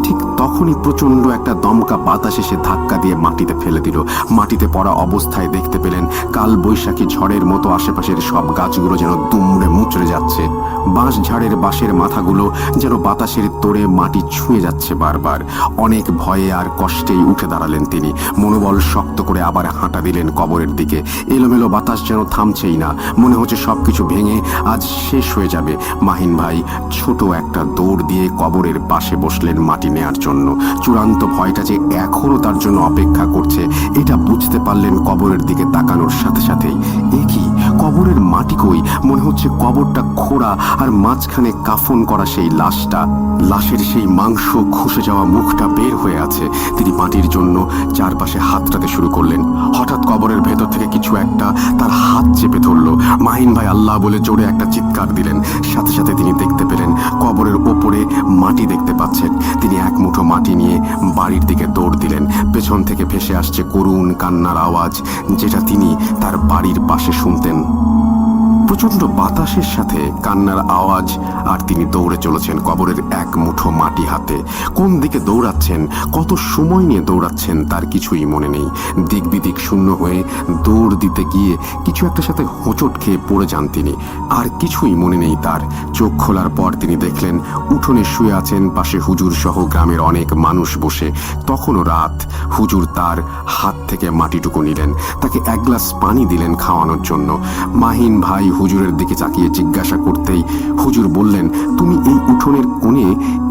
ঠিক তখনই প্রচন্ড একটা দমকা বাতাস এসে ধাক্কা দিয়ে মাটিতে ফেলে দিল। মাটিতে পড়া অবস্থায় দেখতে পেলেন কাল বৈশাখী ঝড়ের মতো আশেপাশের সব গাছগুলো যেন দুমড়ে মুচড়ে যাচ্ছে। বাঁশ ঝাড়ের বাঁশের মাথাগুলো যেন বাতাসের তোড়ে মাটি ছুঁয়ে যাচ্ছে বারবার। অনেক ভয়ে আর কষ্টেই উঠে দাঁড়ালেন তিনি। মনোবল শক্ত করে আবার হাঁটা দিলেন কবরের দিকে। এলোমেলো বাতাস যেন থামছেই না, মনে হচ্ছে সবকিছু ভেঙে আজ শেষ হয়ে যাবে। মাহিন ভাই ছোট একটা দৌড় দিয়ে কবরের পাশে বসলেন মাটি নেয়ার জন্য। চূড়ান্ত ভয়টা যে এখনো তার জন্য অপেক্ষা করছে এটা বুঝতে পারলেন কবরের দিকে তাকানোর সাথে সাথেই। এ কি, কবরের মাটি কই? মনে হচ্ছে কবরটা খোঁড়া, আর মাঝখানে কাফন করা সেই লাশটা, লাশের সেই মাংস খসে যাওয়া মুখটা বের হয়ে আছে। তিনি মাটির জন্য চারপাশে হাতড়াতে শুরু করলেন। হঠাৎ কবরের ভেতর থেকে কিছু একটা তার হাত চেপে ধরলো। মাহিন ভাই আল্লাহ বলে জোরে একটা চিৎকার দিলেন। সাথে সাথে তিনি দেখতে পেলেন কবরের ওপরে মাটি দেখতে পাচ্ছেন। তিনি এক মুঠো মাটি নিয়ে বাড়ির দিকে দৌড় দিলেন। পেছন থেকে ভেসে আসছে করুণ কান্নার আওয়াজ, যেটা তিনি তার বাড়ির পাশে শুনতেন। প্রচন্ড বাতাসের সাথে কান্নার আওয়াজ, আর তিনি দৌড়ে চলেছেন কবরের এক মুঠো মাটি হাতে। কোন দিকে দৌড়াচ্ছেন, কত সময় নিয়ে দৌড়াচ্ছেন তার কিছুই মনে নেই। দিক বিদিক শূন্য হয়ে দৌড় দিতে গিয়ে কিছু একটা সাথে হোঁচট খেয়ে পড়ে যান তিনি। আর কিছুই মনে নেই তার। চোখ খোলার পর তিনি দেখলেন উঠোনে শুয়ে আছেন পাশে হুজুর সহ গ্রামের অনেক মানুষ বসে। তখনও রাত। হুজুর তার হাত থেকে মাটিটুকু নিলেন, তাকে এক গ্লাস পানি দিলেন খাওয়ানোর জন্য। মাহিন ভাই হুজুরের দিকে তাকিয়ে জিজ্ঞাসা করতেই হুজুর বললেন, তুমি এই উঠোনের কোণে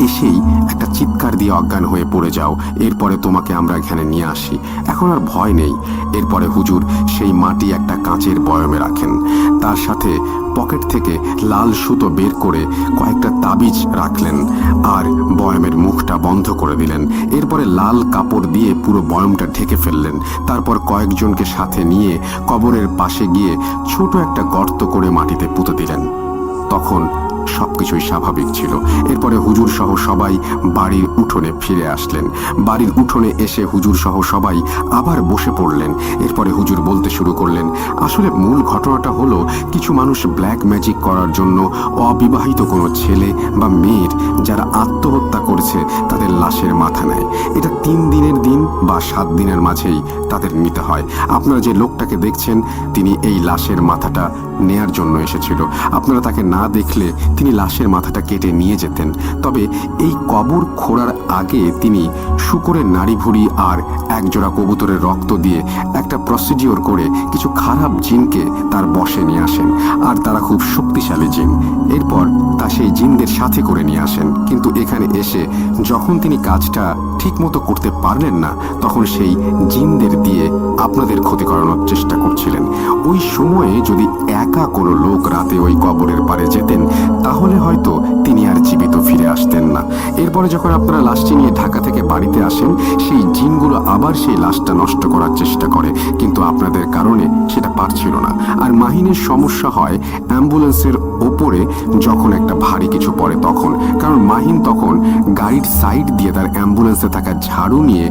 এসেই একটা চিৎকার দিয়ে অজ্ঞান হয়ে পড়ে যাও, এরপরে তোমাকে আমরা এখানে নিয়ে আসি, এখন আর ভয় নেই। এরপরে হুজুর সেই মাটি একটা কাঁচের বয়মে রাখেন। তার সাথে পকেট থেকে লাল সুতো বের করে কয়েকটা তাবিজ রাখলেন, আর বয়মের মুখটা বন্ধ করে দিলেন। এরপরে লাল কাপড় দিয়ে পুরো বয়মটা ঢেকে ফেললেন। তারপর কয়েকজনকে সাথে নিয়ে কবরের পাশে গিয়ে ছোট একটা গর্ত করে মাটিতে পুঁতে দিলেন। তখন সবকিছুই স্বাভাবিক ছিল। এরপরে হুজুর সহ সবাই বাড়ির উঠোনে ফিরে আসলেন। বাড়ির উঠোনে এসে হুজুর সহ সবাই আবার বসে পড়লেন। এরপরে হুজুর বলতে শুরু করলেন, আসলে মূল ঘটনাটা হলো কিছু মানুষ ব্ল্যাক ম্যাজিক করার জন্য অবিবাহিত কোনো ছেলে বা মেয়ের যারা আত্মহত্যা করেছে তাদের লাশের মাথা নেয়। এটা 3 দিনের দিন বা 7 দিনের মাঝেই তাদের নিতে হয়। আপনারা যে লোকটাকে দেখছেন তিনি এই লাশের মাথাটা নেয়ার জন্য এসেছিল। আপনারা তাকে না দেখলে তিনি লাশের মাথাটা কেটে নিয়ে যেতেন। তবে এই কবর খোঁড়ার আগে তিনি শূকরের নাড়ি ভুঁড়ি আর একজোড়া কবুতরের রক্ত দিয়ে একটা প্রসিডিওর করে কিছু খারাপ জিনকে তার বশে নিয়ে আসেন, আর তারা খুব শক্তিশালী জিন। এরপর তা সেই জিনদের সাথে করে নিয়ে আসেন। কিন্তু এখানে এসে যখন তিনি কাজটা ঠিক মতো করতে পারলেন না, তখন সেই জিনদের দিয়ে আপনাদের ক্ষতি করানোর চেষ্টা করছিলেন। ওই সময়ে যদি একা কোনো লোক রাতে ওই কবরের পাড়ে যেতেন তাহলে হয়তো তিনি আর জীবিত ফিরে আসতেন না। এরপরে যখন আপনারা লাশটি নিয়ে ঢাকা থেকে বাড়িতে আসেন, সেই জিনগুলো আবার সেই লাশটা নষ্ট করার চেষ্টা করে, কিন্তু আপনাদের কারণে সেটা পারছিল না। আর মাহিনের সমস্যা হয় অ্যাম্বুলেন্সের ওপরে যখন একটা ভারী কিছু পড়ে তখন, কারণ মাহিন তখন গাড়ির সাইড দিয়ে তার অ্যাম্বুলেন্সে থাকা ঝাড়ু নিয়ে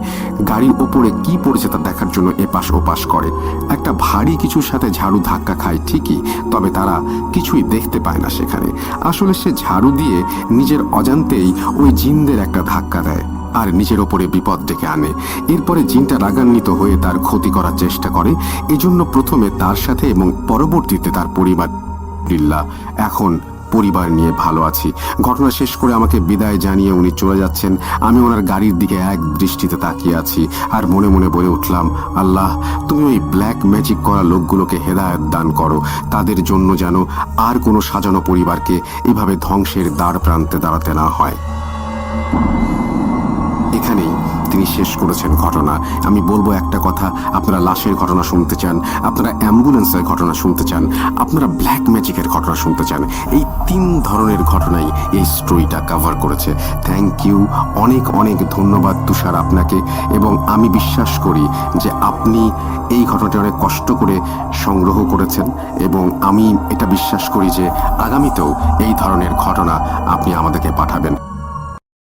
গাড়ির ওপরে কি পড়েছে তা দেখার জন্য এপাশ ওপাশ করে। একটা ভারী কিছুর সাথে ঝাড়ু ধাক্কা খায় ঠিকই, তবে তারা কিছুই দেখতে পায় না সেখানে। আসলে সে ঝাড়ু দিয়ে নিজের অজান্তেই ওই জিনদের একটা ধাক্কা দেয়। আর নিজের ওপরে বিপদ ডেকে আনে। এরপরে জিনটা রাগান্বিত হয়ে তার ক্ষতি করার চেষ্টা করে। এজন্য প্রথমে তার সাথে এবং পরবর্তীতে তার পরিবার। এখন পরিবার নিয়ে ভালো আছি। ঘটনা শেষ করে আমাকে বিদায় জানিয়ে উনি চলে যাচ্ছেন। আমি ওনার গাড়ির দিকে এক দৃষ্টিতে তাকিয়ে আছি আর মনে মনে বলে উঠলাম, আল্লাহ, তুমি ওই ব্ল্যাক ম্যাজিক করা লোকগুলোকে হেদায়েত দান করো, তাদের জন্য যেন আর কোনো সাজানো পরিবারকে এভাবে ধ্বংসের দ্বার প্রান্তে দাঁড়াতে না হয়। এখানেই তিনি শেষ করেছেন ঘটনা। আমি বলবো একটা কথা, আপনারা লাশের ঘটনা শুনতে চান, আপনারা অ্যাম্বুলেন্সের ঘটনা শুনতে চান, আপনারা ব্ল্যাক ম্যাজিকের ঘটনা শুনতে চান, এই 3 ধরনের ঘটনাই এই স্টোরিটা কভার করেছে। থ্যাংক ইউ, অনেক অনেক ধন্যবাদ তুষার আপনাকে। এবং আমি বিশ্বাস করি যে আপনি এই ঘটনাটি অনেক কষ্ট করে সংগ্রহ করেছেন এবং আমি এটা বিশ্বাস করি যে আগামীতেও এই ধরনের ঘটনা আপনি আমাদেরকে পাঠাবেন।